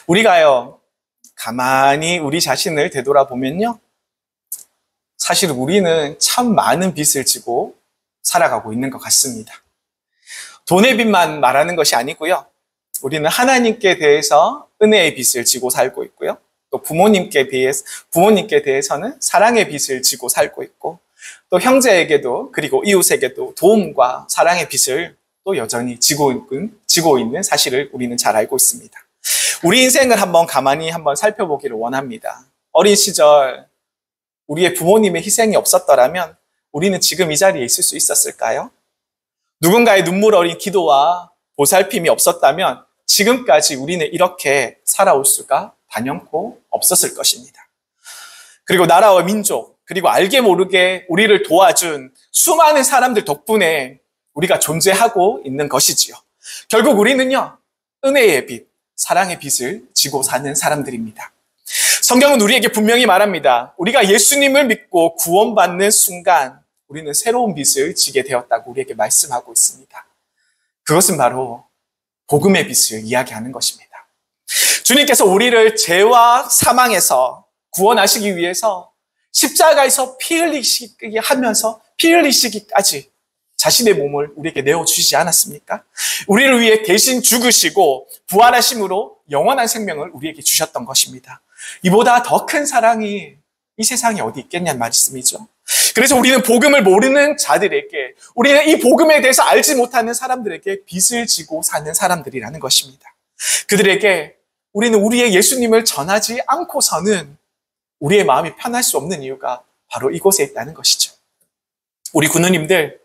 우리가요, 가만히 우리 자신을 되돌아보면요, 사실 우리는 참 많은 빚을 지고 살아가고 있는 것 같습니다. 돈의 빚만 말하는 것이 아니고요, 우리는 하나님께 대해서 은혜의 빚을 지고 살고 있고요, 또 부모님께 대해서는 사랑의 빚을 지고 살고 있고, 또 형제에게도 그리고 이웃에게도 도움과 사랑의 빚을 또 여전히 지고 있는 사실을 우리는 잘 알고 있습니다. 우리 인생을 가만히 살펴보기를 원합니다. 어린 시절 우리의 부모님의 희생이 없었더라면 우리는 지금 이 자리에 있을 수 있었을까요? 누군가의 눈물 어린 기도와 보살핌이 없었다면 지금까지 우리는 이렇게 살아올 수가 단연코 없었을 것입니다. 그리고 나라와 민족, 그리고 알게 모르게 우리를 도와준 수많은 사람들 덕분에 우리가 존재하고 있는 것이지요. 결국 우리는요, 은혜의 빚, 사랑의 빚을 지고 사는 사람들입니다. 성경은 우리에게 분명히 말합니다. 우리가 예수님을 믿고 구원받는 순간 우리는 새로운 빚을 지게 되었다고 우리에게 말씀하고 있습니다. 그것은 바로 복음의 빚을 이야기하는 것입니다. 주님께서 우리를 죄와 사망에서 구원하시기 위해서 십자가에서 피 흘리시게 하면서 피 흘리시기까지 자신의 몸을 우리에게 내어주시지 않았습니까? 우리를 위해 대신 죽으시고 부활하심으로 영원한 생명을 우리에게 주셨던 것입니다. 이보다 더 큰 사랑이 이 세상에 어디 있겠냐는 말씀이죠. 그래서 우리는 복음을 모르는 자들에게, 우리는 이 복음에 대해서 알지 못하는 사람들에게 빚을 지고 사는 사람들이라는 것입니다. 그들에게 우리는 우리의 예수님을 전하지 않고서는 우리의 마음이 편할 수 없는 이유가 바로 이곳에 있다는 것이죠. 우리 군우님들,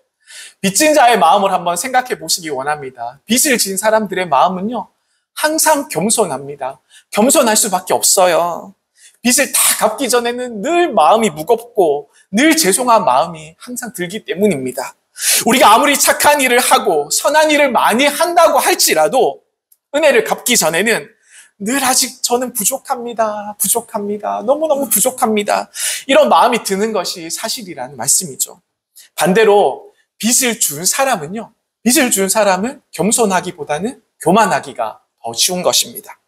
빚진 자의 마음을 한번 생각해 보시기 원합니다. 빚을 진 사람들의 마음은요, 항상 겸손합니다. 겸손할 수밖에 없어요. 빚을 다 갚기 전에는 늘 마음이 무겁고 늘 죄송한 마음이 항상 들기 때문입니다. 우리가 아무리 착한 일을 하고 선한 일을 많이 한다고 할지라도 은혜를 갚기 전에는 늘 아직 저는 부족합니다. 너무너무 부족합니다. 이런 마음이 드는 것이 사실이라는 말씀이죠. 반대로 빚을 준 사람은 겸손하기보다는 교만하기가 더 쉬운 것입니다.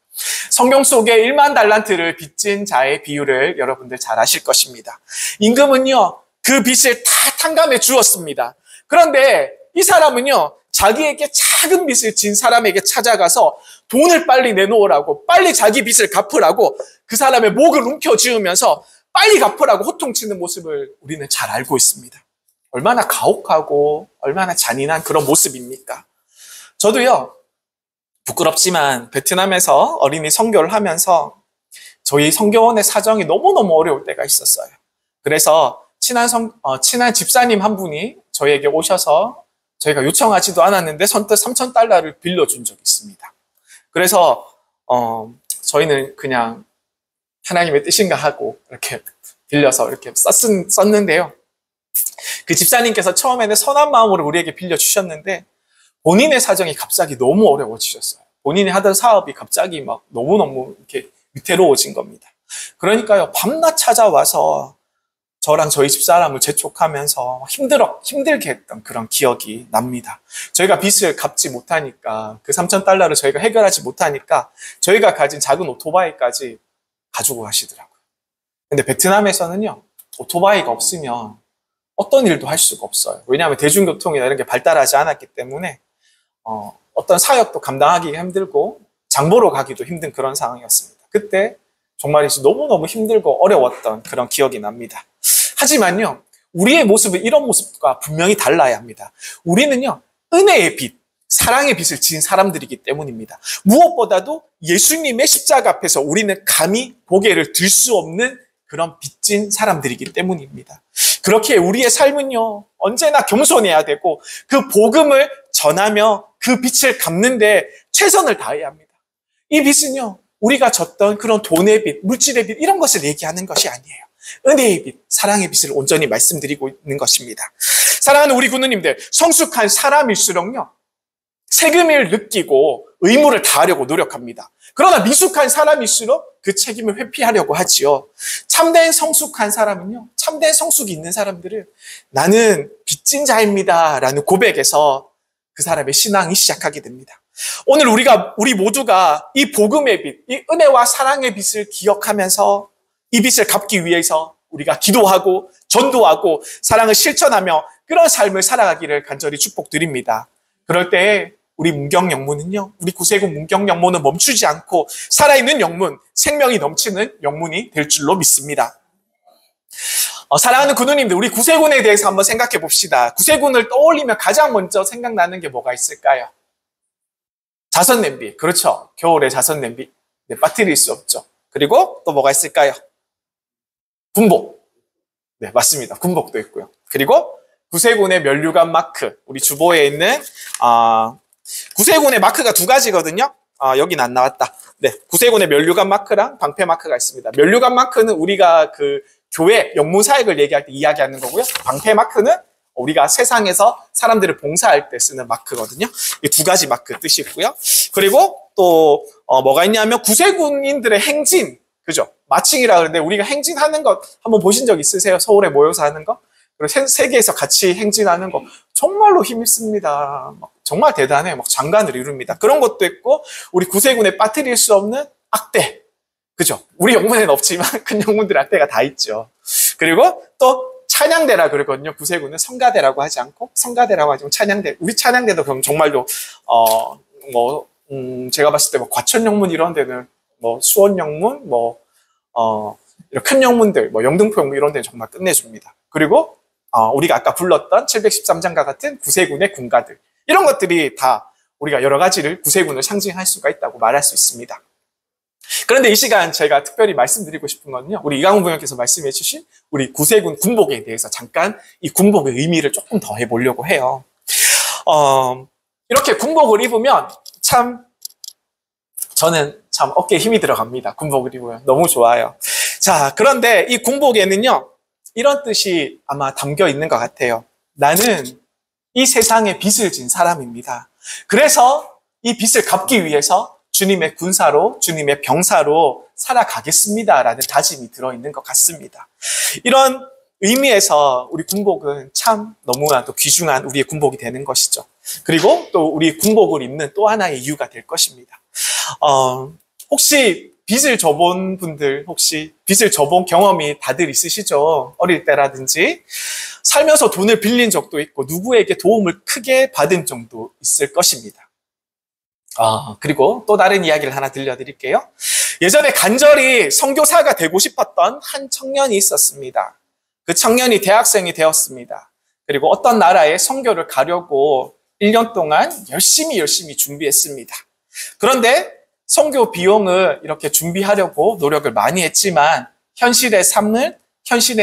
성경 속에 1만 달란트를 빚진 자의 비유를 여러분들 잘 아실 것입니다. 임금은요, 그 빚을 다 탕감해 주었습니다. 그런데 이 사람은요, 자기에게 작은 빚을 진 사람에게 찾아가서 돈을 빨리 내놓으라고, 빨리 자기 빚을 갚으라고 그 사람의 목을 움켜쥐으면서 빨리 갚으라고 호통치는 모습을 우리는 잘 알고 있습니다. 얼마나 가혹하고 얼마나 잔인한 그런 모습입니까? 저도요, 부끄럽지만 베트남에서 어린이 선교를 하면서 저희 선교원의 사정이 너무너무 어려울 때가 있었어요. 그래서 친한 집사님 한 분이 저희에게 오셔서 저희가 요청하지도 않았는데 선뜻 3,000달러를 빌려준 적이 있습니다. 그래서 저희는 그냥 하나님의 뜻인가 하고 이렇게 빌려서 이렇게 썼는데요. 그 집사님께서 처음에는 선한 마음으로 우리에게 빌려주셨는데 본인의 사정이 갑자기 너무 어려워지셨어요. 본인이 하던 사업이 갑자기 막 너무너무 이렇게 위태로워진 겁니다. 그러니까요, 밤낮 찾아와서 저랑 저희 집사람을 재촉하면서 힘들게 했던 그런 기억이 납니다. 저희가 빚을 갚지 못하니까, 그 3,000달러를 저희가 해결하지 못하니까 저희가 가진 작은 오토바이까지 가지고 가시더라고요. 근데 베트남에서는요, 오토바이가 없으면 어떤 일도 할 수가 없어요. 왜냐하면 대중교통이나 이런 게 발달하지 않았기 때문에 어떤 사역도 감당하기 힘들고 장보러 가기도 힘든 그런 상황이었습니다. 그때 정말 너무너무 힘들고 어려웠던 그런 기억이 납니다. 하지만요, 우리의 모습은 이런 모습과 분명히 달라야 합니다. 우리는요, 은혜의 빚, 사랑의 빚을 지은 사람들이기 때문입니다. 무엇보다도 예수님의 십자가 앞에서 우리는 감히 고개를 들 수 없는 그런 빚진 사람들이기 때문입니다. 그렇게 우리의 삶은요, 언제나 겸손해야 되고 그 복음을 전하며 그 빚을 갚는데 최선을 다해야 합니다. 이 빚은요, 우리가 졌던 그런 돈의 빚, 물질의 빚 이런 것을 얘기하는 것이 아니에요. 은혜의 빚, 사랑의 빚을 온전히 말씀드리고 있는 것입니다. 사랑하는 우리 군우님들, 성숙한 사람일수록요, 책임을 느끼고 의무를 다하려고 노력합니다. 그러나 미숙한 사람일수록 그 책임을 회피하려고 하지요. 참된 성숙한 사람은요, 참된 성숙이 있는 사람들은 나는 빚진 자입니다 라는 고백에서 그 사람의 신앙이 시작하게 됩니다. 오늘 우리 모두가 이 복음의 빛, 이 은혜와 사랑의 빛을 기억하면서 이 빛을 갚기 위해서 우리가 기도하고 전도하고 사랑을 실천하며 그런 삶을 살아가기를 간절히 축복드립니다. 그럴 때 우리 문경영문은요, 우리 구세군 문경영문은 멈추지 않고 살아있는 영문, 생명이 넘치는 영문이 될 줄로 믿습니다. 사랑하는 군우님들, 우리 구세군에 대해서 한번 생각해 봅시다. 구세군을 떠올리면 가장 먼저 생각나는 게 뭐가 있을까요? 자선냄비. 그렇죠. 겨울에 자선냄비. 네, 빠뜨릴 수 없죠. 그리고 또 뭐가 있을까요? 군복. 네, 맞습니다. 군복도 있고요. 그리고 구세군의 면류관 마크. 우리 주보에 있는 구세군의 마크가 두 가지거든요. 여긴 안 나왔다. 네, 구세군의 면류관 마크랑 방패 마크가 있습니다. 면류관 마크는 우리가 그 교회 영문 사역을 얘기할 때 이야기하는 거고요. 방패 마크는 우리가 세상에서 사람들을 봉사할 때 쓰는 마크거든요. 이 두 가지 마크 뜻이 있고요. 그리고 또 뭐가 있냐면 구세군인들의 행진, 그죠? 마칭이라 그러는데 우리가 행진하는 것 한번 보신 적 있으세요? 서울에 모여서 하는 거? 그리고 세계에서 같이 행진하는 거 정말로 힘있습니다. 정말 대단해. 막 장관을 이룹니다. 그런 것도 있고 우리 구세군에 빠뜨릴 수 없는 악대, 그죠? 우리 영문에는 없지만 큰 영문들 악대가 다 있죠. 그리고 또 찬양대라 그러거든요. 구세군은 성가대라고 하지 않고 성가대라고 하지 않고 찬양대. 우리 찬양대도 그럼 정말로 제가 봤을 때 뭐 과천영문 이런 데는 뭐 수원영문 이런 큰 영문들 영등포영문 이런 데는 정말 끝내줍니다. 그리고 우리가 아까 불렀던 713장과 같은 구세군의 군가들 이런 것들이 다 우리가 여러 가지를 구세군을 상징할 수가 있다고 말할 수 있습니다. 그런데 이 시간 제가 특별히 말씀드리고 싶은 거는요. 우리 이강훈 부장께서 말씀해 주신 우리 구세군 군복에 대해서 잠깐 이 군복의 의미를 조금 더 해보려고 해요. 이렇게 군복을 입으면 저는 참 어깨에 힘이 들어갑니다. 군복을 입으면 너무 좋아요. 자, 그런데 이 군복에는요. 이런 뜻이 아마 담겨 있는 것 같아요. 나는 이 세상에 빚을 진 사람입니다. 그래서 이 빚을 갚기 위해서 주님의 군사로, 주님의 병사로 살아가겠습니다라는 다짐이 들어있는 것 같습니다. 이런 의미에서 우리 군복은 참 너무나도 귀중한 우리의 군복이 되는 것이죠. 그리고 또 우리 군복을 입는 또 하나의 이유가 될 것입니다. 혹시 빚을 져본 분들, 혹시 빚을 져본 경험이 다들 있으시죠? 어릴 때라든지 살면서 돈을 빌린 적도 있고 누구에게 도움을 크게 받은 적도 있을 것입니다. 그리고 또 다른 이야기를 하나 들려드릴게요. 예전에 간절히 선교사가 되고 싶었던 한 청년이 있었습니다. 그 청년이 대학생이 되었습니다. 그리고 어떤 나라에 선교를 가려고 1년 동안 열심히 준비했습니다. 그런데 선교 비용을 이렇게 준비하려고 노력을 많이 했지만 현실의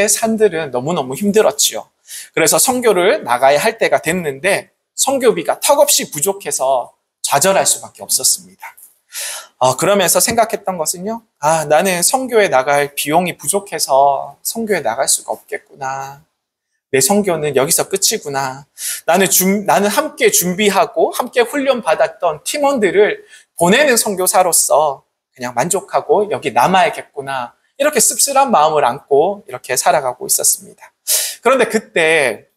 산들은 너무너무 힘들었지요. 그래서 선교를 나가야 할 때가 됐는데 선교비가 턱없이 부족해서 좌절할 수밖에 없었습니다. 그러면서 생각했던 것은요. 나는 선교에 나갈 비용이 부족해서 선교에 나갈 수가 없겠구나. 내 선교는 여기서 끝이구나. 나는 함께 준비하고 함께 훈련받았던 팀원들을 보내는 선교사로서 그냥 만족하고 여기 남아야겠구나. 이렇게 씁쓸한 마음을 안고 이렇게 살아가고 있었습니다. 그런데 그때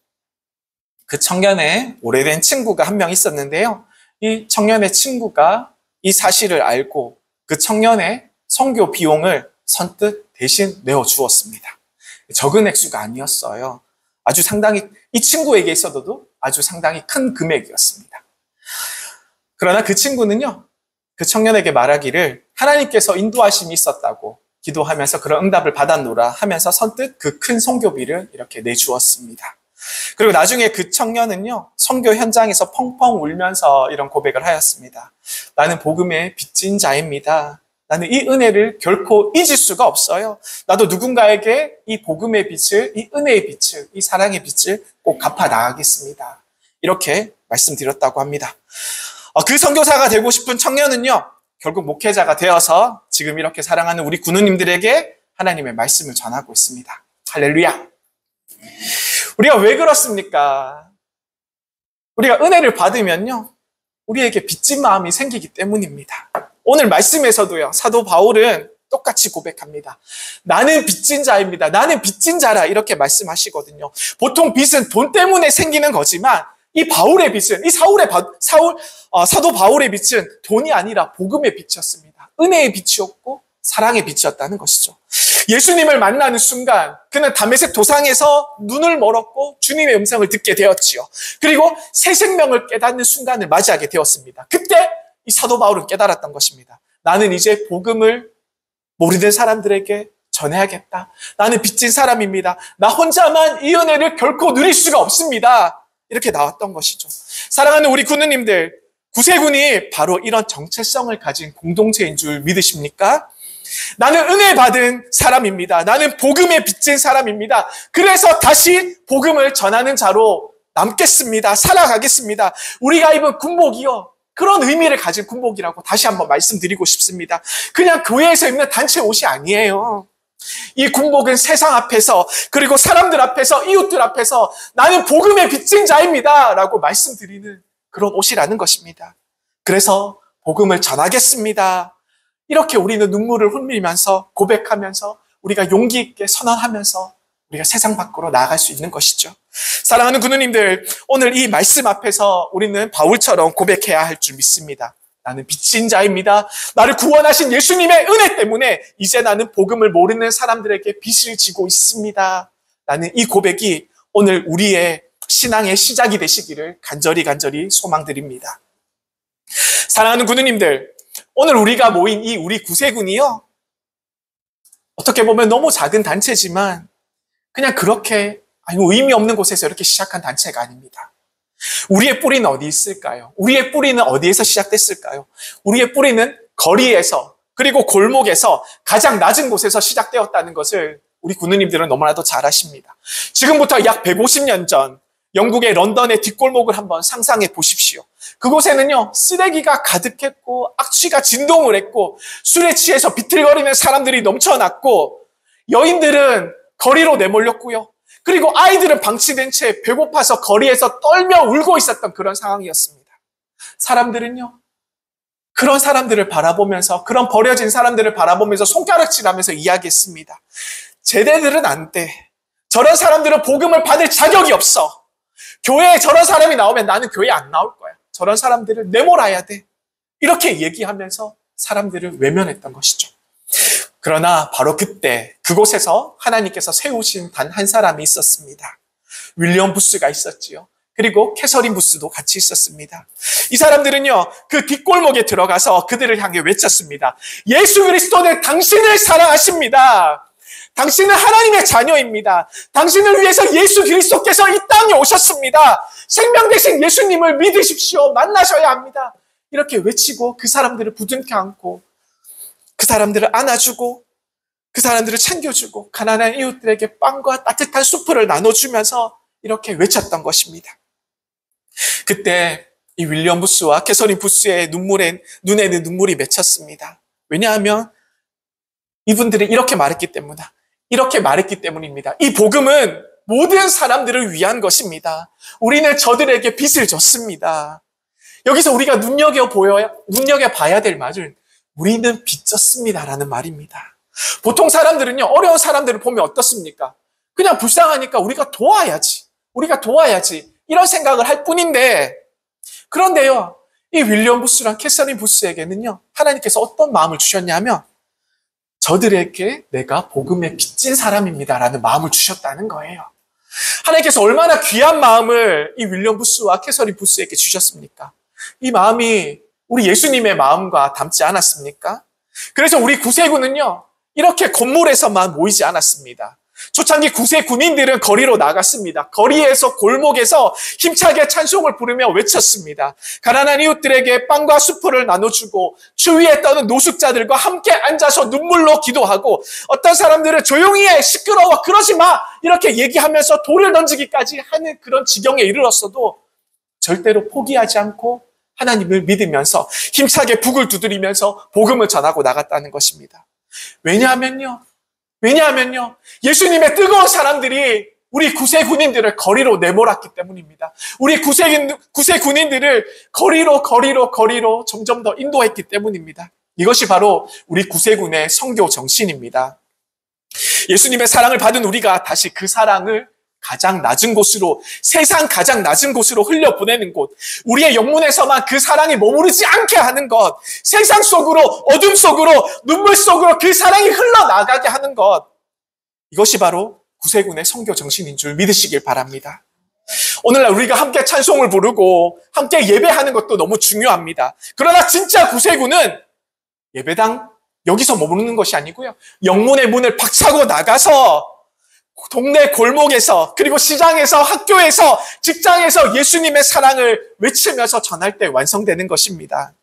그 청년의 오래된 친구가 한 명 있었는데요. 이 청년의 친구가 이 사실을 알고 그 청년의 선교 비용을 선뜻 대신 내어주었습니다. 적은 액수가 아니었어요. 아주 상당히 이 친구에게 있어도 아주 상당히 큰 금액이었습니다. 그러나 그 친구는요. 그 청년에게 말하기를 하나님께서 인도하심이 있었다고 기도하면서 그런 응답을 받았노라 하면서 선뜻 그 큰 선교비를 이렇게 내주었습니다. 그리고 나중에 그 청년은요, 선교 현장에서 펑펑 울면서 이런 고백을 하였습니다. 나는 복음의 빚진 자입니다. 나는 이 은혜를 결코 잊을 수가 없어요. 나도 누군가에게 이 복음의 빛을, 이 은혜의 빛을, 이 사랑의 빛을 꼭 갚아 나가겠습니다. 이렇게 말씀드렸다고 합니다. 그 선교사가 되고 싶은 청년은요, 결국 목회자가 되어서 지금 이렇게 사랑하는 우리 군우님들에게 하나님의 말씀을 전하고 있습니다. 할렐루야. 우리가 왜 그렇습니까? 우리가 은혜를 받으면요, 우리에게 빚진 마음이 생기기 때문입니다. 오늘 말씀에서도요, 사도 바울은 똑같이 고백합니다. 나는 빚진 자입니다. 나는 빚진 자라 이렇게 말씀하시거든요. 보통 빚은 돈 때문에 생기는 거지만 이 바울의 빛은, 사도 바울의 빛은 돈이 아니라 복음의 빛이었습니다. 은혜의 빛이었고 사랑의 빛이었다는 것이죠. 예수님을 만나는 순간 그는 다메섹 도상에서 눈을 멀었고 주님의 음성을 듣게 되었지요. 그리고 새 생명을 깨닫는 순간을 맞이하게 되었습니다. 그때 이 사도 바울은 깨달았던 것입니다. 나는 이제 복음을 모르는 사람들에게 전해야겠다. 나는 빚진 사람입니다. 나 혼자만 이 은혜를 결코 누릴 수가 없습니다. 이렇게 나왔던 것이죠. 사랑하는 우리 군우님들, 구세군이 바로 이런 정체성을 가진 공동체인 줄 믿으십니까? 나는 은혜 받은 사람입니다. 나는 복음에 빚진 사람입니다. 그래서 다시 복음을 전하는 자로 남겠습니다. 살아가겠습니다. 우리가 입은 군복이요, 그런 의미를 가진 군복이라고 다시 한번 말씀드리고 싶습니다. 그냥 교회에서 입는 단체 옷이 아니에요. 이 군복은 세상 앞에서, 그리고 사람들 앞에서, 이웃들 앞에서 나는 복음에 빚진 자입니다 라고 말씀드리는 그런 옷이라는 것입니다. 그래서 복음을 전하겠습니다. 이렇게 우리는 눈물을 흘리면서 고백하면서 우리가 용기 있게 선언하면서 우리가 세상 밖으로 나아갈 수 있는 것이죠. 사랑하는 군우님들, 오늘 이 말씀 앞에서 우리는 바울처럼 고백해야 할 줄 믿습니다. 나는 빚진 자입니다. 나를 구원하신 예수님의 은혜 때문에 이제 나는 복음을 모르는 사람들에게 빚을 지고 있습니다. 나는 이 고백이 오늘 우리의 신앙의 시작이 되시기를 간절히 소망드립니다. 사랑하는 군우님들, 오늘 우리가 모인 이 우리 구세군이요, 어떻게 보면 너무 작은 단체지만 그냥 그렇게 의미 없는 곳에서 이렇게 시작한 단체가 아닙니다. 우리의 뿌리는 어디 있을까요? 우리의 뿌리는 어디에서 시작됐을까요? 우리의 뿌리는 거리에서, 그리고 골목에서, 가장 낮은 곳에서 시작되었다는 것을 우리 군우님들은 너무나도 잘 아십니다. 지금부터 약 150년 전 영국의 런던의 뒷골목을 한번 상상해 보십시오. 그곳에는요, 쓰레기가 가득했고 악취가 진동을 했고 술에 취해서 비틀거리는 사람들이 넘쳐났고 여인들은 거리로 내몰렸고요. 그리고 아이들은 방치된 채 배고파서 거리에서 떨며 울고 있었던 그런 상황이었습니다. 사람들은요, 그런 사람들을 바라보면서, 그런 버려진 사람들을 바라보면서 손가락질하면서 이야기했습니다. 쟤네들은 안 돼. 저런 사람들은 복음을 받을 자격이 없어. 교회에 저런 사람이 나오면 나는 교회에 안 나올 거야. 저런 사람들을 내몰아야 돼. 이렇게 얘기하면서 사람들을 외면했던 것이죠. 그러나 바로 그때 그곳에서 하나님께서 세우신 단 한 사람이 있었습니다. 윌리엄 부스가 있었지요. 그리고 캐서린 부스도 같이 있었습니다. 이 사람들은요, 그 뒷골목에 들어가서 그들을 향해 외쳤습니다. 예수 그리스도는 당신을 사랑하십니다. 당신은 하나님의 자녀입니다. 당신을 위해서 예수 그리스도께서 이 땅에 오셨습니다. 생명 되신 예수님을 믿으십시오. 만나셔야 합니다. 이렇게 외치고 그 사람들을 부둥켜 안고 그 사람들을 안아주고 그 사람들을 챙겨주고 가난한 이웃들에게 빵과 따뜻한 수프를 나눠주면서 이렇게 외쳤던 것입니다. 그때 이 윌리엄 부스와 캐서린 부스의 눈에는 눈물이 맺혔습니다. 왜냐하면 이분들이 이렇게 말했기 때문입니다. 이 복음은 모든 사람들을 위한 것입니다. 우리는 저들에게 빚을 졌습니다. 여기서 우리가 눈여겨봐야 될 말은 우리는 빚졌습니다라는 말입니다. 보통 사람들은요, 어려운 사람들을 보면 어떻습니까? 그냥 불쌍하니까 우리가 도와야지 이런 생각을 할 뿐인데, 그런데요, 이 윌리엄 부스랑 캐서린 부스에게는요, 하나님께서 어떤 마음을 주셨냐면 저들에게 내가 복음에 빚진 사람입니다라는 마음을 주셨다는 거예요. 하나님께서 얼마나 귀한 마음을 이 윌리엄 부스와 캐서린 부스에게 주셨습니까? 이 마음이 우리 예수님의 마음과 닮지 않았습니까? 그래서 우리 구세군은요, 이렇게 건물에서만 모이지 않았습니다. 초창기 구세 군인들은 거리로 나갔습니다. 거리에서, 골목에서 힘차게 찬송을 부르며 외쳤습니다. 가난한 이웃들에게 빵과 수프를 나눠주고 추위에 떠는 노숙자들과 함께 앉아서 눈물로 기도하고, 어떤 사람들은 조용히 해, 시끄러워, 그러지 마, 이렇게 얘기하면서 돌을 던지기까지 하는 그런 지경에 이르렀어도 절대로 포기하지 않고 하나님을 믿으면서 힘차게 북을 두드리면서 복음을 전하고 나갔다는 것입니다. 왜냐하면요, 예수님의 뜨거운 사람들이 우리 구세 군인들을 거리로 내몰았기 때문입니다. 우리 구세 군인들을 거리로 점점 더 인도했기 때문입니다. 이것이 바로 우리 구세군의 선교 정신입니다. 예수님의 사랑을 받은 우리가 다시 그 사랑을 가장 낮은 곳으로, 세상 가장 낮은 곳으로 흘려보내는 곳, 우리의 영문에서만 그 사랑이 머무르지 않게 하는 것, 세상 속으로, 어둠 속으로, 눈물 속으로 그 사랑이 흘러나가게 하는 것, 이것이 바로 구세군의 선교 정신인 줄 믿으시길 바랍니다. 오늘날 우리가 함께 찬송을 부르고 함께 예배하는 것도 너무 중요합니다. 그러나 진짜 구세군은 예배당 여기서 머무르는 것이 아니고요, 영문의 문을 박차고 나가서 동네 골목에서, 그리고 시장에서, 학교에서, 직장에서 예수님의 사랑을 외치면서 전할 때 완성되는 것입니다.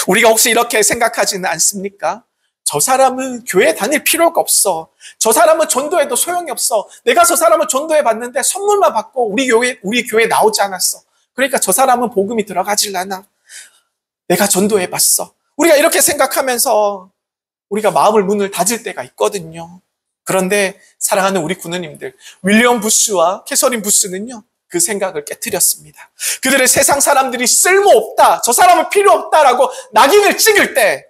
우리가 혹시 이렇게 생각하지는 않습니까? 저 사람은 교회 다닐 필요가 없어. 저 사람은 전도해도 소용이 없어. 내가 저 사람을 전도해 봤는데 선물만 받고 우리 교회 나오지 않았어. 그러니까 저 사람은 복음이 들어가질 않아. 내가 전도해 봤어. 우리가 이렇게 생각하면서 우리가 마음을 문을 닫을 때가 있거든요. 그런데 사랑하는 우리 군우님들, 윌리엄 부스와 캐서린 부스는요, 그 생각을 깨트렸습니다. 그들의 세상 사람들이 쓸모없다, 저 사람은 필요 없다라고 낙인을 찍을 때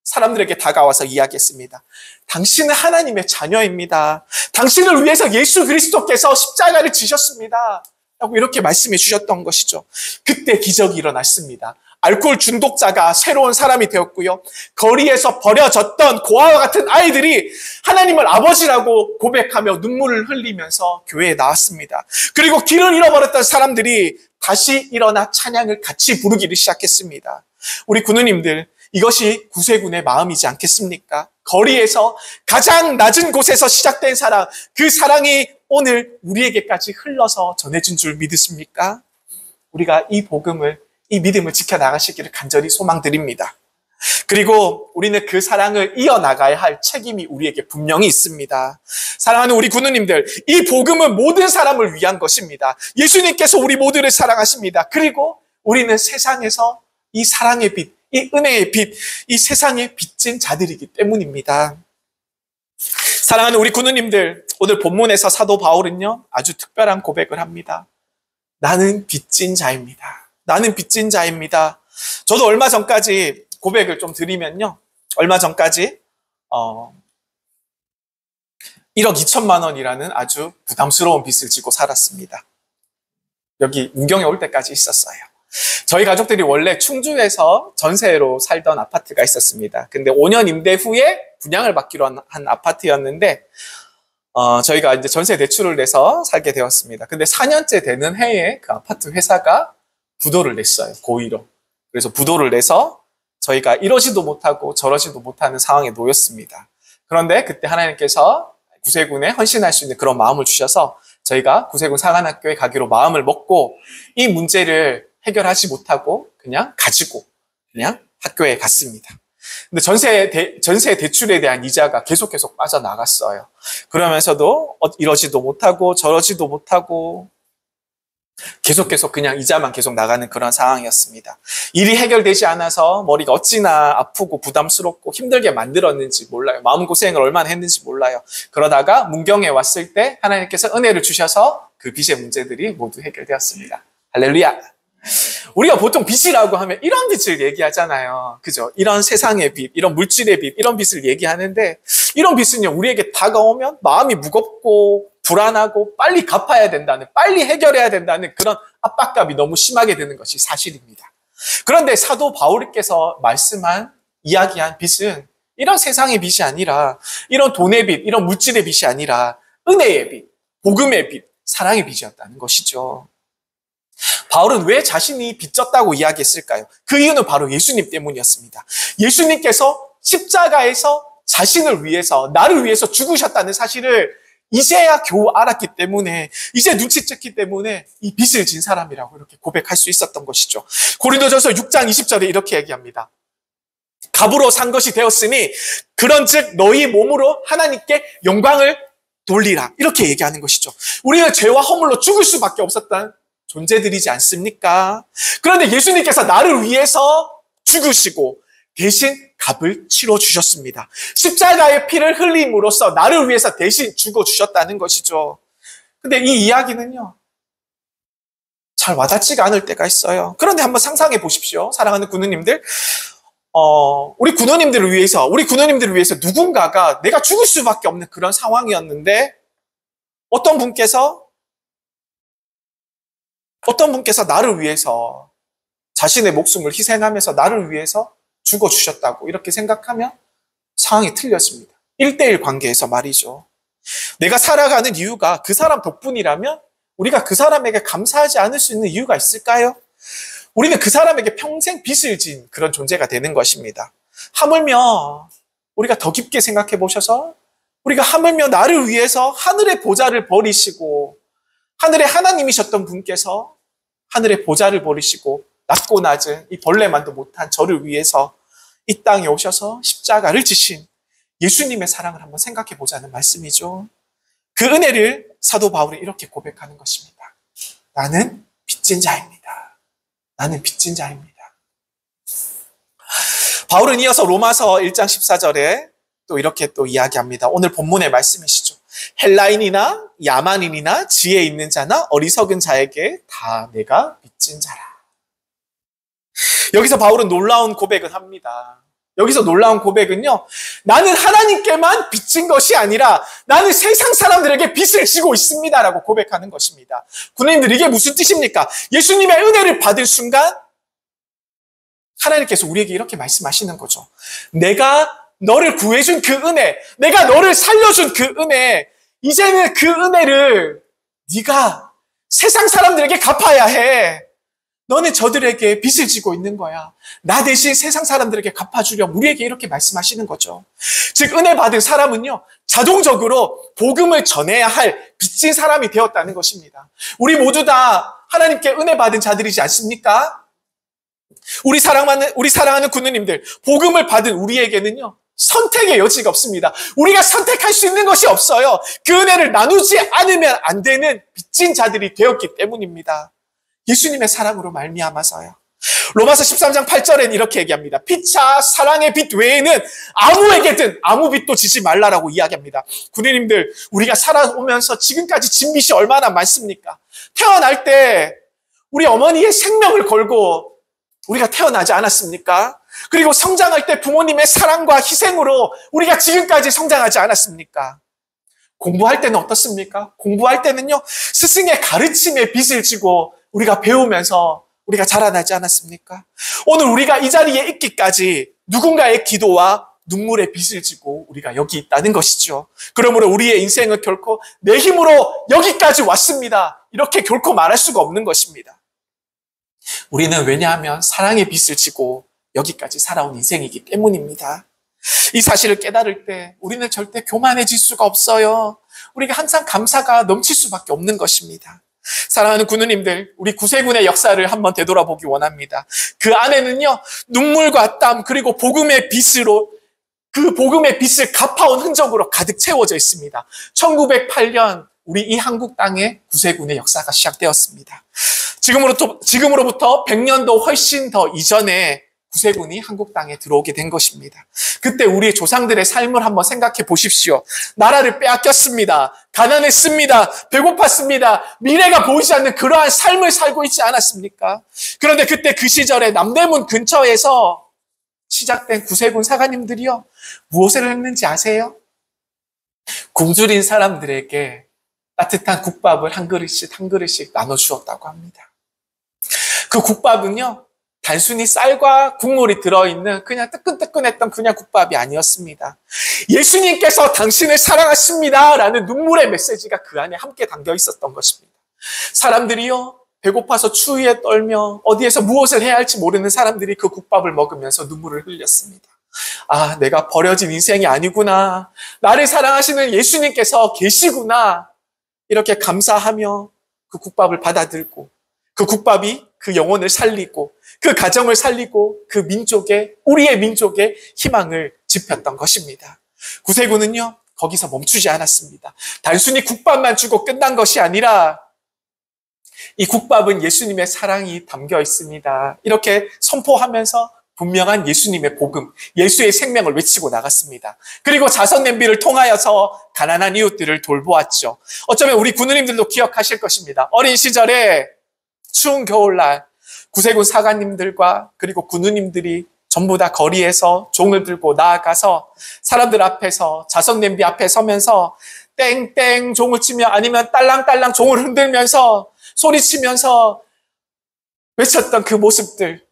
사람들에게 다가와서 이야기했습니다. 당신은 하나님의 자녀입니다. 당신을 위해서 예수 그리스도께서 십자가를 지셨습니다. 라고 이렇게 말씀해 주셨던 것이죠. 그때 기적이 일어났습니다. 알코올 중독자가 새로운 사람이 되었고요. 거리에서 버려졌던 고아와 같은 아이들이 하나님을 아버지라고 고백하며 눈물을 흘리면서 교회에 나왔습니다. 그리고 길을 잃어버렸던 사람들이 다시 일어나 찬양을 같이 부르기를 시작했습니다. 우리 군우님들, 이것이 구세군의 마음이지 않겠습니까? 거리에서 가장 낮은 곳에서 시작된 사랑, 그 사랑이 오늘 우리에게까지 흘러서 전해진 줄 믿으십니까? 우리가 이 복음을, 이 믿음을 지켜나가시기를 간절히 소망드립니다. 그리고 우리는 그 사랑을 이어나가야 할 책임이 우리에게 분명히 있습니다. 사랑하는 우리 군우님들, 이 복음은 모든 사람을 위한 것입니다. 예수님께서 우리 모두를 사랑하십니다. 그리고 우리는 세상에서 이 사랑의 빛, 이 은혜의 빛, 이 세상에 빚진 자들이기 때문입니다. 사랑하는 우리 군우님들, 오늘 본문에서 사도 바울은요, 아주 특별한 고백을 합니다. 나는 빚진 자입니다. 나는 빚진 자입니다. 저도 얼마 전까지 고백을 좀 드리면요, 얼마 전까지 1억 2천만 원이라는 아주 부담스러운 빚을 지고 살았습니다. 여기 문경에 올 때까지 있었어요. 저희 가족들이 원래 충주에서 전세로 살던 아파트가 있었습니다. 근데 5년 임대 후에 분양을 받기로 한 아파트였는데 저희가 이제 전세 대출을 내서 살게 되었습니다. 근데 4년째 되는 해에 그 아파트 회사가 부도를 냈어요. 고의로. 그래서 부도를 내서 저희가 이러지도 못하고 저러지도 못하는 상황에 놓였습니다. 그런데 그때 하나님께서 구세군에 헌신할 수 있는 그런 마음을 주셔서 저희가 구세군 상한학교에 가기로 마음을 먹고 이 문제를 해결하지 못하고 그냥 가지고 그냥 학교에 갔습니다. 근데 전세 대출에 대한 이자가 계속 빠져나갔어요. 그러면서도 이러지도 못하고 저러지도 못하고 계속 그냥 이자만 계속 나가는 그런 상황이었습니다. 일이 해결되지 않아서 머리가 어찌나 아프고 부담스럽고 힘들게 만들었는지 몰라요. 마음고생을 얼마나 했는지 몰라요. 그러다가 문경에 왔을 때 하나님께서 은혜를 주셔서 그 빚의 문제들이 모두 해결되었습니다. 할렐루야. 우리가 보통 빚이라고 하면 이런 빚을 얘기하잖아요. 그죠? 이런 세상의 빚, 이런 물질의 빚, 이런 빚을 얘기하는데 이런 빚은요, 우리에게 다가오면 마음이 무겁고 불안하고 빨리 갚아야 된다는, 빨리 해결해야 된다는 그런 압박감이 너무 심하게 드는 것이 사실입니다. 그런데 사도 바울께서 이야기한 빚은 이런 세상의 빚이 아니라, 이런 돈의 빚, 이런 물질의 빚이 아니라 은혜의 빚, 복음의 빚, 사랑의 빚이었다는 것이죠. 바울은 왜 자신이 빚졌다고 이야기했을까요? 그 이유는 바로 예수님 때문이었습니다. 예수님께서 십자가에서 자신을 위해서, 나를 위해서 죽으셨다는 사실을 이제야 겨우 알았기 때문에, 이제 눈치챘기 때문에 이 빚을 진 사람이라고 이렇게 고백할 수 있었던 것이죠. 고린도전서 6장 20절에 이렇게 얘기합니다. 값으로 산 것이 되었으니 그런즉 너희 몸으로 하나님께 영광을 돌리라. 이렇게 얘기하는 것이죠. 우리는 죄와 허물로 죽을 수밖에 없었던 존재들이지 않습니까? 그런데 예수님께서 나를 위해서 죽으시고 대신 값을 치러주셨습니다. 십자가의 피를 흘림으로써 나를 위해서 대신 죽어주셨다는 것이죠. 근데 이 이야기는요, 잘 와닿지가 않을 때가 있어요. 그런데 한번 상상해 보십시오. 사랑하는 군우님들. 우리 군우님들을 위해서 누군가가 내가 죽을 수밖에 없는 그런 상황이었는데 어떤 분께서 나를 위해서 자신의 목숨을 희생하면서 나를 위해서 죽어주셨다고 이렇게 생각하면 상황이 틀렸습니다. 1대1 관계에서 말이죠. 내가 살아가는 이유가 그 사람 덕분이라면 우리가 그 사람에게 감사하지 않을 수 있는 이유가 있을까요? 우리는 그 사람에게 평생 빚을 진 그런 존재가 되는 것입니다. 하물며 우리가 더 깊게 생각해 보셔서 우리가 하물며 나를 위해서 하늘의 보좌를 버리시고 하늘의 하나님이셨던 분께서 하늘의 보좌를 버리시고 낮고 낮은 이 벌레만도 못한 저를 위해서 이 땅에 오셔서 십자가를 지신 예수님의 사랑을 한번 생각해 보자는 말씀이죠. 그 은혜를 사도 바울이 이렇게 고백하는 것입니다. 나는 빚진 자입니다. 나는 빚진 자입니다. 바울은 이어서 로마서 1장 14절에 또 이렇게 또 이야기합니다. 오늘 본문의 말씀이시죠. 헬라인이나 야만인이나 지혜 있는 자나 어리석은 자에게 다 내가 빚진 자라. 여기서 바울은 놀라운 고백을 합니다. 여기서 놀라운 고백은요, 나는 하나님께만 빚진 것이 아니라 나는 세상 사람들에게 빚을 지고 있습니다라고 고백하는 것입니다. 군인들, 이게 무슨 뜻입니까? 예수님의 은혜를 받은 순간 하나님께서 우리에게 이렇게 말씀하시는 거죠. 내가 너를 구해준 그 은혜, 내가 너를 살려준 그 은혜, 이제는 그 은혜를 네가 세상 사람들에게 갚아야 해. 너는 저들에게 빚을 지고 있는 거야. 나 대신 세상 사람들에게 갚아주렴. 우리에게 이렇게 말씀하시는 거죠. 즉 은혜 받은 사람은요, 자동적으로 복음을 전해야 할 빚진 사람이 되었다는 것입니다. 우리 모두 다 하나님께 은혜 받은 자들이지 않습니까? 우리 사랑하는 군우님들, 복음을 받은 우리에게는요, 선택의 여지가 없습니다. 우리가 선택할 수 있는 것이 없어요. 그 은혜를 나누지 않으면 안 되는 빚진 자들이 되었기 때문입니다. 예수님의 사랑으로 말미암아서요. 로마서 13장 8절엔 이렇게 얘기합니다. 피차 사랑의 빚 외에는 아무에게든 아무 빚도 지지 말라라고 이야기합니다. 군인님들, 우리가 살아오면서 지금까지 진 빚이 얼마나 많습니까? 태어날 때 우리 어머니의 생명을 걸고 우리가 태어나지 않았습니까? 그리고 성장할 때 부모님의 사랑과 희생으로 우리가 지금까지 성장하지 않았습니까? 공부할 때는 어떻습니까? 공부할 때는요, 스승의 가르침에 빚을 지고 우리가 배우면서 우리가 자라나지 않았습니까? 오늘 우리가 이 자리에 있기까지 누군가의 기도와 눈물의 빚을 지고 우리가 여기 있다는 것이죠. 그러므로 우리의 인생은 결코 내 힘으로 여기까지 왔습니다, 이렇게 결코 말할 수가 없는 것입니다. 우리는 왜냐하면 사랑의 빚을 지고 여기까지 살아온 인생이기 때문입니다. 이 사실을 깨달을 때 우리는 절대 교만해질 수가 없어요. 우리가 항상 감사가 넘칠 수밖에 없는 것입니다. 사랑하는 군우님들, 우리 구세군의 역사를 한번 되돌아보기 원합니다. 그 안에는요, 눈물과 땀 그리고 복음의 빚으로 그 복음의 빚을 갚아온 흔적으로 가득 채워져 있습니다. 1908년 우리 이 한국 땅에 구세군의 역사가 시작되었습니다. 지금으로부터 100년도 훨씬 더 이전에 구세군이 한국 땅에 들어오게 된 것입니다. 그때 우리 조상들의 삶을 한번 생각해 보십시오. 나라를 빼앗겼습니다. 가난했습니다. 배고팠습니다. 미래가 보이지 않는 그러한 삶을 살고 있지 않았습니까? 그런데 그때 그 시절에 남대문 근처에서 시작된 구세군 사관님들이요, 무엇을 했는지 아세요? 굶주린 사람들에게 따뜻한 국밥을 한 그릇씩 한 그릇씩 나눠주었다고 합니다. 그 국밥은요, 단순히 쌀과 국물이 들어있는 그냥 뜨끈뜨끈했던 그냥 국밥이 아니었습니다. 예수님께서 당신을 사랑하십니다 라는 눈물의 메시지가 그 안에 함께 담겨 있었던 것입니다. 사람들이요, 배고파서 추위에 떨며 어디에서 무엇을 해야 할지 모르는 사람들이 그 국밥을 먹으면서 눈물을 흘렸습니다. 아, 내가 버려진 인생이 아니구나. 나를 사랑하시는 예수님께서 계시구나. 이렇게 감사하며 그 국밥을 받아들고 그 국밥이 그 영혼을 살리고 그 가정을 살리고 그 민족의, 우리의 민족의 희망을 지폈던 것입니다. 구세군은요, 거기서 멈추지 않았습니다. 단순히 국밥만 주고 끝난 것이 아니라 이 국밥은 예수님의 사랑이 담겨 있습니다, 이렇게 선포하면서 분명한 예수님의 복음, 예수의 생명을 외치고 나갔습니다. 그리고 자선 냄비를 통하여서 가난한 이웃들을 돌보았죠. 어쩌면 우리 군우님들도 기억하실 것입니다. 어린 시절에 추운 겨울날 구세군 사관님들과 그리고 군우님들이 전부 다 거리에서 종을 들고 나아가서 사람들 앞에서 자선 냄비 앞에 서면서 땡땡 종을 치며 아니면 딸랑딸랑 종을 흔들면서 소리치면서 외쳤던 그 모습들,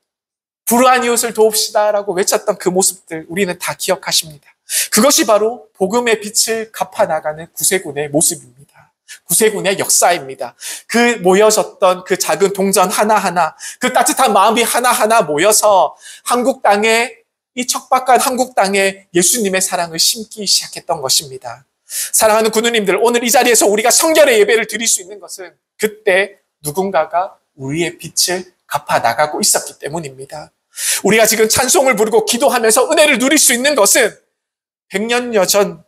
불우한 이웃을 도웁시다라고 외쳤던 그 모습들 우리는 다 기억하십니다. 그것이 바로 복음의 빛을 갚아나가는 구세군의 모습입니다. 구세군의 역사입니다. 그 모여졌던 그 작은 동전 하나하나, 그 따뜻한 마음이 하나하나 모여서 한국 땅에, 이 척박한 한국 땅에 예수님의 사랑을 심기 시작했던 것입니다. 사랑하는 군우님들, 오늘 이 자리에서 우리가 성결의 예배를 드릴 수 있는 것은 그때 누군가가 우리의 빛을 갚아나가고 있었기 때문입니다. 우리가 지금 찬송을 부르고 기도하면서 은혜를 누릴 수 있는 것은 100년여 전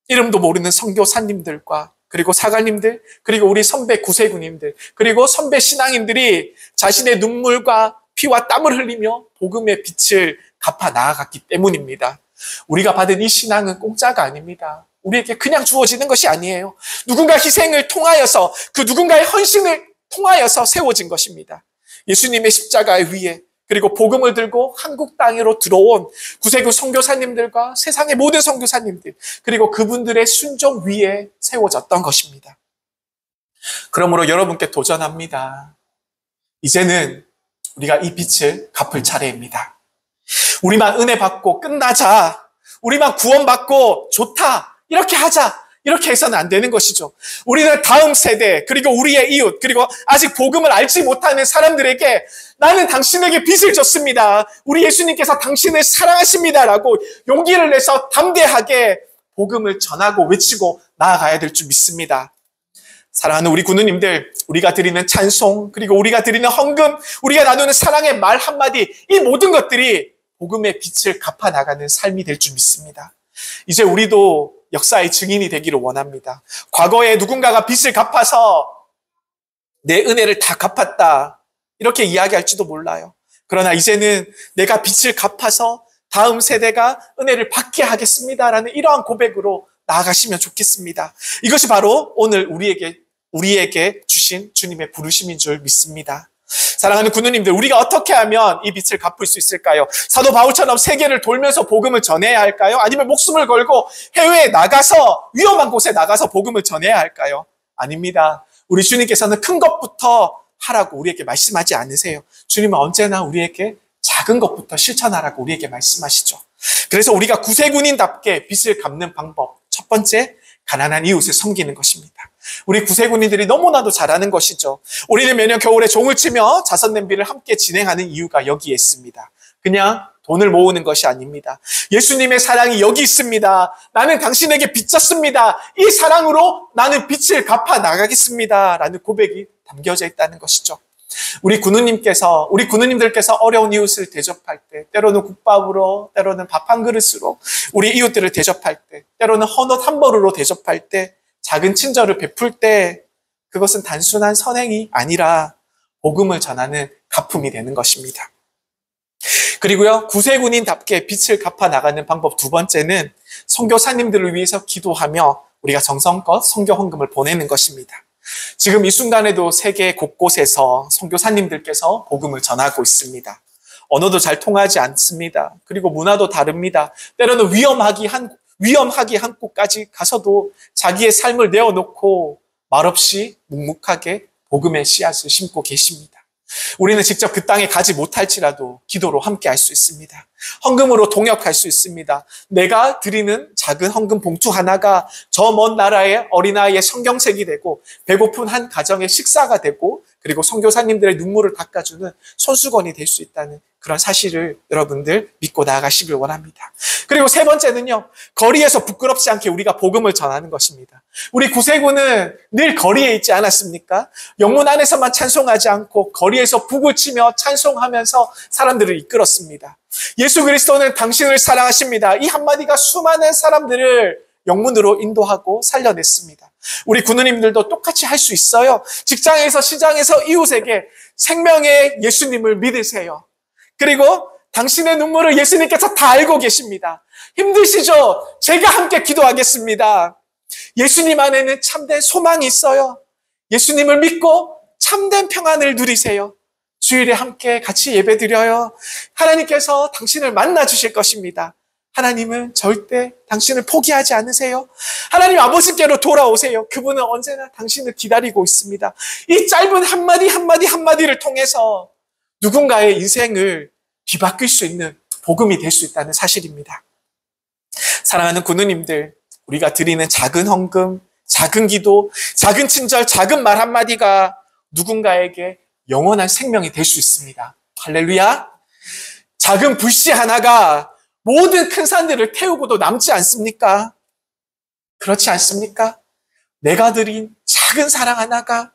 이름도 모르는 선교사님들과 그리고 사관님들, 그리고 우리 선배 구세군님들, 그리고 선배 신앙인들이 자신의 눈물과 피와 땀을 흘리며 복음의 빛을 갚아 나아갔기 때문입니다. 우리가 받은 이 신앙은 공짜가 아닙니다. 우리에게 그냥 주어지는 것이 아니에요. 누군가 희생을 통하여서, 그 누군가의 헌신을 통하여서 세워진 것입니다. 예수님의 십자가 위에, 그리고 복음을 들고 한국 땅으로 들어온 구세군 선교사님들과 세상의 모든 선교사님들, 그리고 그분들의 순종 위에 세워졌던 것입니다. 그러므로 여러분께 도전합니다. 이제는 우리가 이 빛을 갚을 차례입니다. 우리만 은혜 받고 끝나자, 우리만 구원받고 좋다, 이렇게 하자, 이렇게 해서는 안 되는 것이죠. 우리는 다음 세대, 그리고 우리의 이웃, 그리고 아직 복음을 알지 못하는 사람들에게 나는 당신에게 빛을 줬습니다. 우리 예수님께서 당신을 사랑하십니다라고 용기를 내서 담대하게 복음을 전하고 외치고 나아가야 될 줄 믿습니다. 사랑하는 우리 군우님들, 우리가 드리는 찬송, 그리고 우리가 드리는 헌금, 우리가 나누는 사랑의 말 한마디, 이 모든 것들이 복음의 빛을 갚아나가는 삶이 될 줄 믿습니다. 이제 우리도 역사의 증인이 되기를 원합니다. 과거에 누군가가 빚을 갚아서 내 은혜를 다 갚았다, 이렇게 이야기할지도 몰라요. 그러나 이제는 내가 빚을 갚아서 다음 세대가 은혜를 받게 하겠습니다라는 이러한 고백으로 나아가시면 좋겠습니다. 이것이 바로 오늘 우리에게 주신 주님의 부르심인 줄 믿습니다. 사랑하는 군우님들, 우리가 어떻게 하면 이 빛을 갚을 수 있을까요? 사도 바울처럼 세계를 돌면서 복음을 전해야 할까요? 아니면 목숨을 걸고 해외에 나가서, 위험한 곳에 나가서 복음을 전해야 할까요? 아닙니다. 우리 주님께서는 큰 것부터 하라고 우리에게 말씀하지 않으세요. 주님은 언제나 우리에게 작은 것부터 실천하라고 우리에게 말씀하시죠. 그래서 우리가 구세군인답게 빛을 갚는 방법, 첫 번째, 가난한 이웃을 섬기는 것입니다. 우리 구세군인들이 너무나도 잘하는 것이죠. 우리는 매년 겨울에 종을 치며 자선 냄비를 함께 진행하는 이유가 여기에 있습니다. 그냥 돈을 모으는 것이 아닙니다. 예수님의 사랑이 여기 있습니다. 나는 당신에게 빚졌습니다. 이 사랑으로 나는 빚을 갚아 나가겠습니다. 라는 고백이 담겨져 있다는 것이죠. 우리 군우님들께서 어려운 이웃을 대접할 때, 때로는 국밥으로, 때로는 밥 한 그릇으로 우리 이웃들을 대접할 때, 때로는 헌옷 한 벌으로 대접할 때, 작은 친절을 베풀 때, 그것은 단순한 선행이 아니라 복음을 전하는 가품이 되는 것입니다. 그리고요, 구세군인답게 빛을 갚아 나가는 방법 두 번째는 선교사님들을 위해서 기도하며 우리가 정성껏 선교 헌금을 보내는 것입니다. 지금 이 순간에도 세계 곳곳에서 선교사님들께서 복음을 전하고 있습니다. 언어도 잘 통하지 않습니다. 그리고 문화도 다릅니다. 때로는 위험하기 한 곳까지 가서도 자기의 삶을 내어놓고 말없이 묵묵하게 복음의 씨앗을 심고 계십니다. 우리는 직접 그 땅에 가지 못할지라도 기도로 함께 할 수 있습니다. 헌금으로 동역할 수 있습니다. 내가 드리는 작은 헌금 봉투 하나가 저 먼 나라의 어린아이의 성경책이 되고 배고픈 한 가정의 식사가 되고 그리고 선교사님들의 눈물을 닦아주는 손수건이 될 수 있다는 그런 사실을 여러분들 믿고 나아가시길 원합니다. 그리고 세 번째는요, 거리에서 부끄럽지 않게 우리가 복음을 전하는 것입니다. 우리 구세군은 늘 거리에 있지 않았습니까? 영문 안에서만 찬송하지 않고 거리에서 북을 치며 찬송하면서 사람들을 이끌었습니다. 예수 그리스도는 당신을 사랑하십니다. 이 한마디가 수많은 사람들을 영문으로 인도하고 살려냈습니다. 우리 군우님들도 똑같이 할 수 있어요. 직장에서, 시장에서 이웃에게 생명의 예수님을 믿으세요. 그리고 당신의 눈물을 예수님께서 다 알고 계십니다. 힘드시죠? 제가 함께 기도하겠습니다. 예수님 안에는 참된 소망이 있어요. 예수님을 믿고 참된 평안을 누리세요. 주일에 함께 같이 예배드려요. 하나님께서 당신을 만나 주실 것입니다. 하나님은 절대 당신을 포기하지 않으세요. 하나님 아버지께로 돌아오세요. 그분은 언제나 당신을 기다리고 있습니다. 이 짧은 한마디 한마디를 통해서 누군가의 인생을 뒤바뀔 수 있는 복음이 될 수 있다는 사실입니다. 사랑하는 군우님들, 우리가 드리는 작은 헌금, 작은 기도, 작은 친절, 작은 말 한마디가 누군가에게 영원한 생명이 될 수 있습니다. 할렐루야! 작은 불씨 하나가 모든 큰 산들을 태우고도 남지 않습니까? 그렇지 않습니까? 내가 드린 작은 사랑 하나가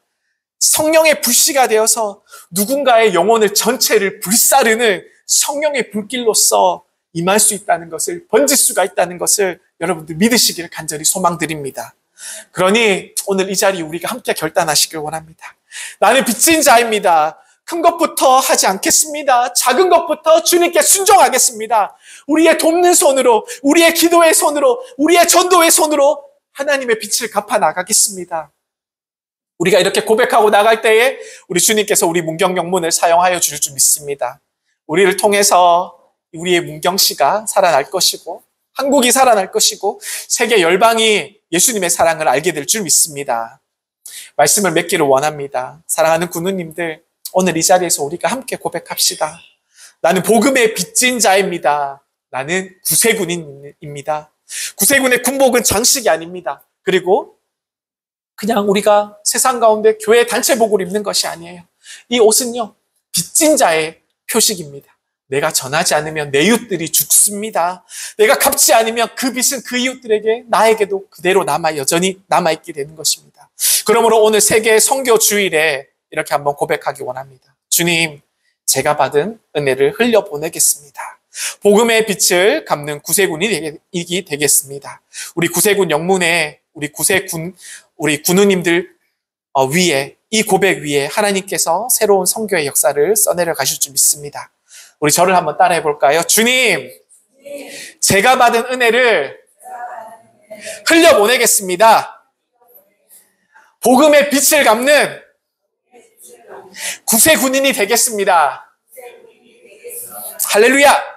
성령의 불씨가 되어서 누군가의 영혼을 전체를 불사르는 성령의 불길로서 임할 수 있다는 것을, 번질 수가 있다는 것을 여러분들 믿으시기를 간절히 소망드립니다. 그러니 오늘 이 자리 우리가 함께 결단하시길 원합니다. 나는 빚진 자입니다. 큰 것부터 하지 않겠습니다. 작은 것부터 주님께 순종하겠습니다. 우리의 돕는 손으로, 우리의 기도의 손으로, 우리의 전도의 손으로 하나님의 빛을 갚아 나가겠습니다. 우리가 이렇게 고백하고 나갈 때에 우리 주님께서 우리 문경영문을 사용하여 주실 줄 믿습니다. 우리를 통해서 우리의 문경시가 살아날 것이고, 한국이 살아날 것이고, 세계 열방이 예수님의 사랑을 알게 될 줄 믿습니다. 말씀을 맺기를 원합니다. 사랑하는 군우님들, 오늘 이 자리에서 우리가 함께 고백합시다. 나는 복음의 빚진 자입니다. 나는 구세군입니다. 구세군의 군복은 장식이 아닙니다. 그리고 그냥 우리가 세상 가운데 교회 단체복을 입는 것이 아니에요. 이 옷은요, 빚진 자의 표식입니다. 내가 전하지 않으면 내 이웃들이 죽습니다. 내가 갚지 않으면 그 빚은 그 이웃들에게, 나에게도 그대로 여전히 남아있게 되는 것입니다. 그러므로 오늘 세계 선교 주일에 이렇게 한번 고백하기 원합니다. 주님, 제가 받은 은혜를 흘려보내겠습니다. 복음의 빛을 갚는 구세군이 되겠습니다. 우리 구세군 영문에 우리 군우님들 위에, 이 고백 위에 하나님께서 새로운 선교의 역사를 써내려 가실 줄 믿습니다. 우리 저를 한번 따라해 볼까요? 주님, 제가 받은 은혜를 흘려보내겠습니다. 복음의 빛을 갚는 구세군인이 되겠습니다. 할렐루야!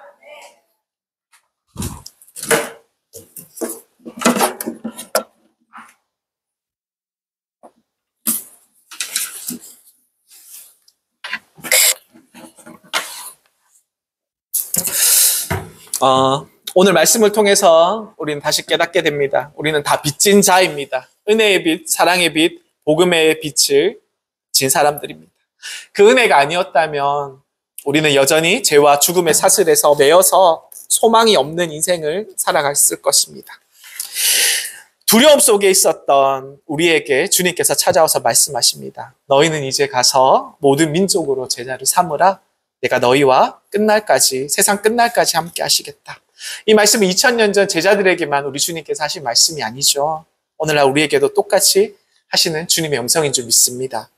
오늘 말씀을 통해서 우리는 다시 깨닫게 됩니다. 우리는 다 빚진 자입니다. 은혜의 빛, 사랑의 빛, 복음의 빛을 진 사람들입니다. 그 은혜가 아니었다면 우리는 여전히 죄와 죽음의 사슬에서 매여서 소망이 없는 인생을 살아갔을 것입니다. 두려움 속에 있었던 우리에게 주님께서 찾아와서 말씀하십니다. 너희는 이제 가서 모든 민족으로 제자를 삼으라. 내가 너희와 끝날까지, 세상 끝날까지 함께 하시겠다. 이 말씀은 2000년 전 제자들에게만 우리 주님께서 하신 말씀이 아니죠. 오늘날 우리에게도 똑같이 하시는 주님의 음성인 줄 믿습니다.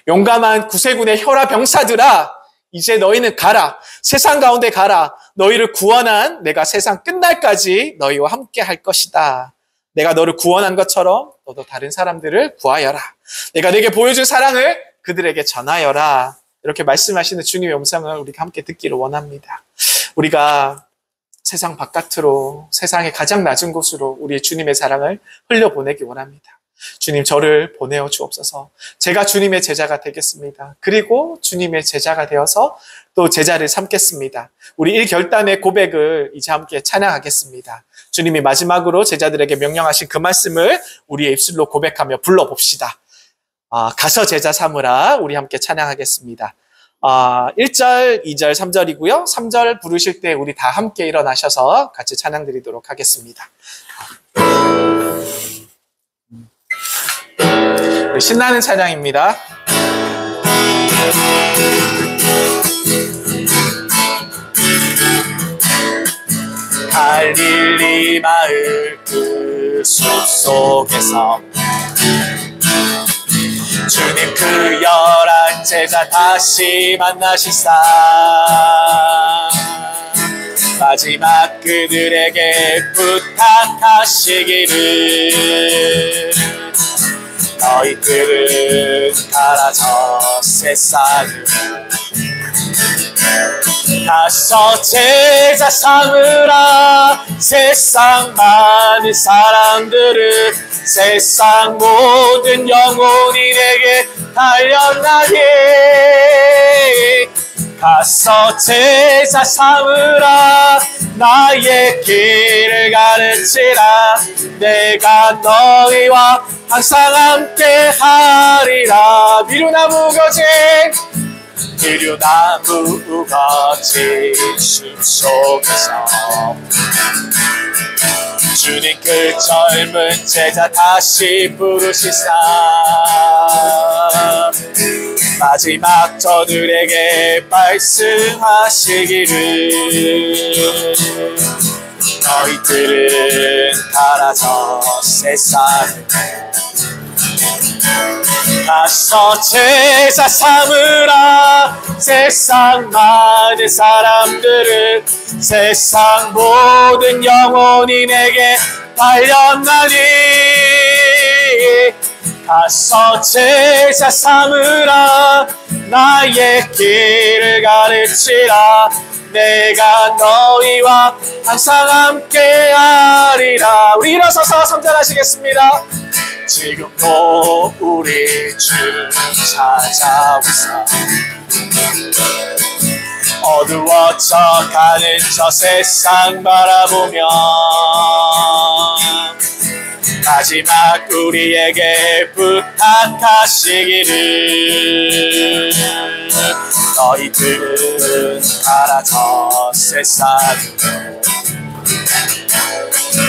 용감한 구세군의 혈압 병사들아, 이제 너희는 가라. 세상 가운데 가라. 너희를 구원한 내가 세상 끝날까지 너희와 함께 할 것이다. 내가 너를 구원한 것처럼 너도 다른 사람들을 구하여라. 내가 내게 보여준 사랑을 그들에게 전하여라. 이렇게 말씀하시는 주님의 음성을 우리가 함께 듣기를 원합니다. 우리가 세상 바깥으로, 세상의 가장 낮은 곳으로 우리의 주님의 사랑을 흘려보내기 원합니다. 주님, 저를 보내어 주옵소서. 제가 주님의 제자가 되겠습니다. 그리고 주님의 제자가 되어서 또 제자를 삼겠습니다. 우리 일결단의 고백을 이제 함께 찬양하겠습니다. 주님이 마지막으로 제자들에게 명령하신 그 말씀을 우리의 입술로 고백하며 불러봅시다. 가서 제자 삼으라. 우리 함께 찬양하겠습니다. 1절, 2절, 3절이고요. 3절 부르실 때 우리 다 함께 일어나셔서 같이 찬양 드리도록 하겠습니다. 신나는 찬양입니다. 갈릴리 마을 그 숲속에서 주님 그 11 제자 다시 만나시사 마지막 그들에게 부탁하시기를 너희들은 가라 저 세상을 가서 제자 삼으라. 세상 많은 사람들은 세상 모든 영혼이 내게 달려나니. 가서 제자 삼으라. 나의 길을 가르치라. 내가 너희와 항상 함께 하리라. 미루나무 거진 숲속에서 주님 그 젊은 제자 다시 부르시사 마지막 저들에게 말씀하시기를 너희들은 가라져 세상을 가서 제자 삼으라. 세상 많은 사람들은 세상 모든 영혼이 내게 달려나니. 가서 제자 삼으라. 나의 길을 가르치라. 내가 너희와 항상 함께 하리라. 우리 일어서서 선전하시겠습니다. 지금도 우리 주 찾아오사 어두워져 가는 저 세상 바라보며 마지막 우리에게 부탁하시기를 너희들은 가라져 세상으로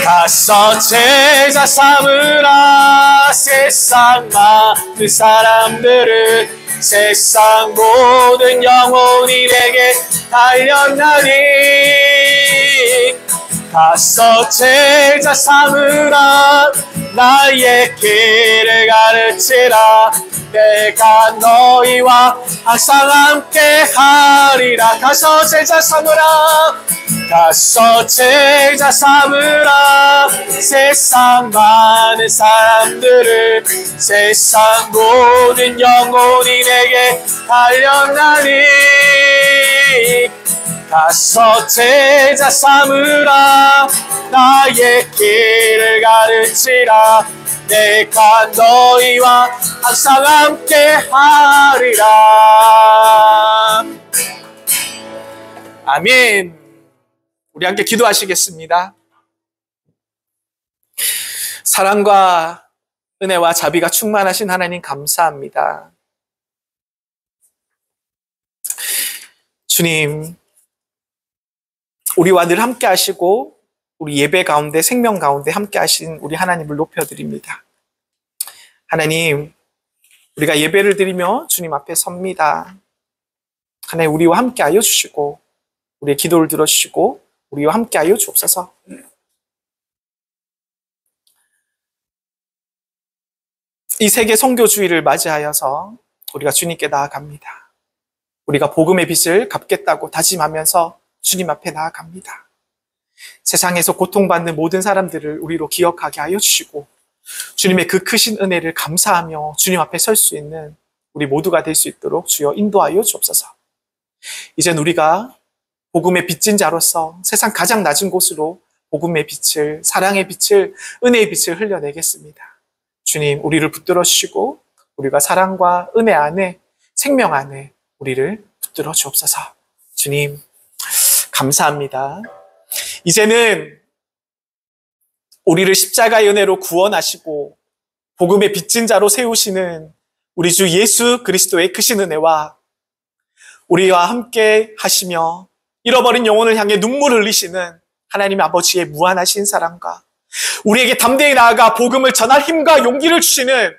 가서 제자 삼으라. 세상 많은 사람들은 세상 모든 영혼이 내게 달려나니. 가서 제자 삼으라. 나의 길을 가르치라. 내가 너희와 항상 함께 하리라. 가서 제자 삼으라. 가서 제자 삼으라. 세상 많은 사람들은 세상 모든 영혼이 내게 달려나니. 가서 제자 삼으라. 나의 길을 가르치라. 내가 너희와 항상 함께 하리라. 아멘. 우리 함께 기도하시겠습니다. 사랑과 은혜와 자비가 충만하신 하나님 감사합니다. 주님, 우리와 늘 함께 하시고 우리 예배 가운데 생명 가운데 함께 하신 우리 하나님을 높여드립니다. 하나님, 우리가 예배를 드리며 주님 앞에 섭니다. 하나님, 우리와 함께 하여 주시고 우리의 기도를 들어주시고 우리와 함께하여 주옵소서. 이 세계 선교주의를 맞이하여서 우리가 주님께 나아갑니다. 우리가 복음의 빚을 갚겠다고 다짐하면서 주님 앞에 나아갑니다. 세상에서 고통받는 모든 사람들을 우리로 기억하게 하여 주시고 주님의 그 크신 은혜를 감사하며 주님 앞에 설 수 있는 우리 모두가 될 수 있도록 주여 인도하여 주옵소서. 이젠 우리가 복음의 빚진 자로서 세상 가장 낮은 곳으로 복음의 빛을, 사랑의 빛을, 은혜의 빛을 흘려내겠습니다. 주님, 우리를 붙들어 주시고 우리가 사랑과 은혜 안에, 생명 안에 우리를 붙들어 주옵소서. 주님, 감사합니다. 이제는 우리를 십자가의 은혜로 구원하시고 복음의 빚진 자로 세우시는 우리 주 예수 그리스도의 크신 은혜와 우리와 함께 하시며 잃어버린 영혼을 향해 눈물을 흘리시는 하나님 아버지의 무한하신 사랑과 우리에게 담대히 나아가 복음을 전할 힘과 용기를 주시는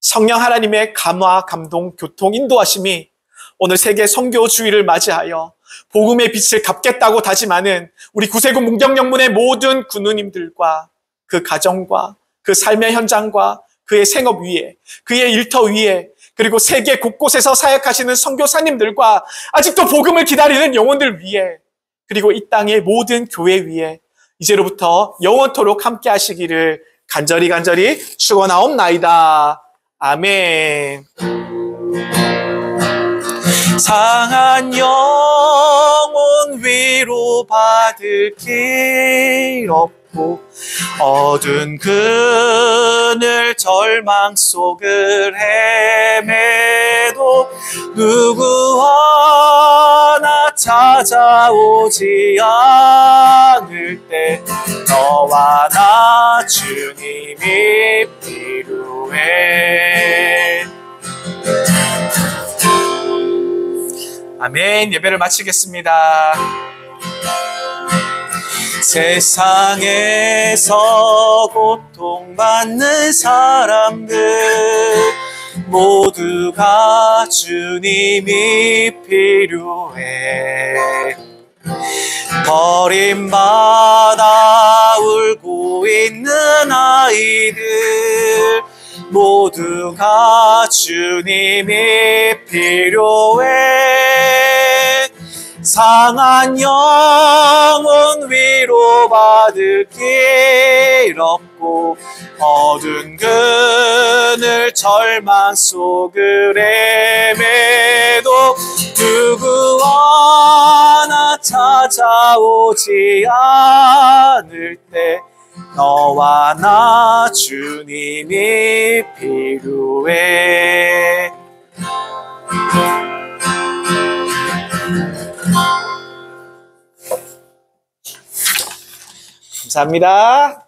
성령 하나님의 감화, 감동, 교통, 인도하심이 오늘 세계 선교주의를 맞이하여 복음의 빛을 갚겠다고 다짐하는 우리 구세군 문경영문의 모든 군우님들과 그 가정과 그 삶의 현장과 그의 생업 위에, 그의 일터 위에, 그리고 세계 곳곳에서 사역하시는 선교사님들과 아직도 복음을 기다리는 영혼들 위에, 그리고 이 땅의 모든 교회 위에 이제로부터 영원토록 함께 하시기를 간절히 축원하옵나이다. 아멘. 상한 영혼 위로받을 길 없고 어두운 그늘 절망 속을 헤매도 누구 하나 찾아오지 않을 때 너와 나 주님이 필요해. 아멘. 예배를 마치겠습니다. 세상에서 고통받는 사람들 모두가 주님이 필요해. 버림받아 울고 있는 아이들 모두가 주님이 필요해. 상한 영혼 위로받을 길 없고 어두운 그늘 절망 속을 헤매도 누구 하나 찾아오지 않을 때 너와 나 주님이 필요해. 감사합니다.